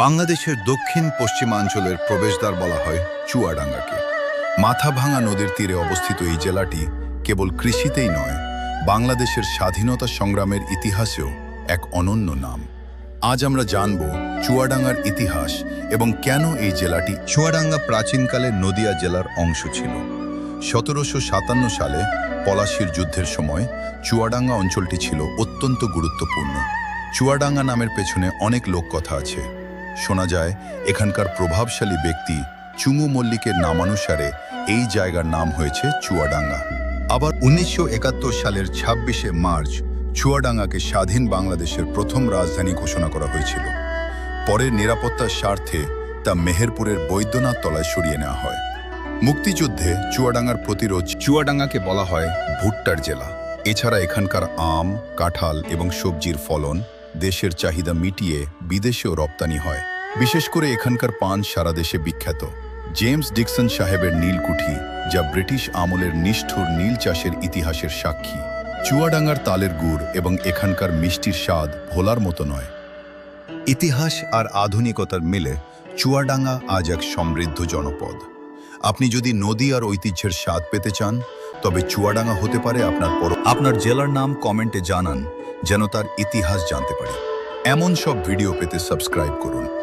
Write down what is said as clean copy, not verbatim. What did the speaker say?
বাংলাদেশের দক্ষিণ পশ্চিমাঞ্চলের প্রবেশদ্বার বলা হয় চুয়াডাঙ্গাকে। মাথাভাঙা নদীর তীরে অবস্থিত এই জেলাটি কেবল কৃষিতেই নয়, বাংলাদেশের স্বাধীনতা সংগ্রামের ইতিহাসেও এক অনন্য নাম। আজ আমরা জানব চুয়াডাঙ্গার ইতিহাস এবং কেন এই জেলাটি। চুয়াডাঙ্গা প্রাচীনকালে নদিয়া জেলার অংশ ছিল। 1757 সালে পলাশীর যুদ্ধের সময় চুয়াডাঙ্গা অঞ্চলটি ছিল অত্যন্ত গুরুত্বপূর্ণ। চুয়াডাঙ্গা নামের পেছনে অনেক লোককথা আছে। শোনা যায় এখানকার প্রভাবশালী ব্যক্তি চুঙু মল্লিকের নামানুসারে এই জায়গার নাম হয়েছে চুয়াডাঙ্গা। আবার 1971 সালের 26শে মার্চ চুয়াডাঙ্গাকে স্বাধীন বাংলাদেশের প্রথম রাজধানী ঘোষণা করা হয়েছিল। পরে নিরাপত্তার স্বার্থে তা মেহেরপুরের বৈদ্যনাথ তলায় সরিয়ে নেওয়া হয়। মুক্তিযুদ্ধে চুয়াডাঙ্গার প্রতিরোধ। চুয়াডাঙ্গাকে বলা হয় ভুট্টার জেলা। এছাড়া এখানকার আম, কাঁঠাল এবং সবজির ফলন দেশের চাহিদা মিটিয়ে বিদেশেও রপ্তানি হয়। বিশেষ করে এখানকার পান সারা দেশে বিখ্যাত। জেমস ডিকসন সাহেবের নীলকুঠি, যা ব্রিটিশ আমলের নিষ্ঠুর নীল চাষের ইতিহাসের সাক্ষী। চুয়াডাঙ্গার তালের গুড় এবং এখানকার মিষ্টির স্বাদ ভোলার মতো নয়। ইতিহাস আর আধুনিকতার মিলে চুয়াডাঙ্গা আজ এক সমৃদ্ধ জনপদ। আপনি যদি নদী আর ঐতিহ্যের স্বাদ পেতে চান, তবে চুয়াডাঙ্গা হতে পারে আপনার জেলার নাম কমেন্টে জানান, যেন তার ইতিহাস জানতে পারি। এমন সব ভিডিও পেতে সাবস্ক্রাইব করুন।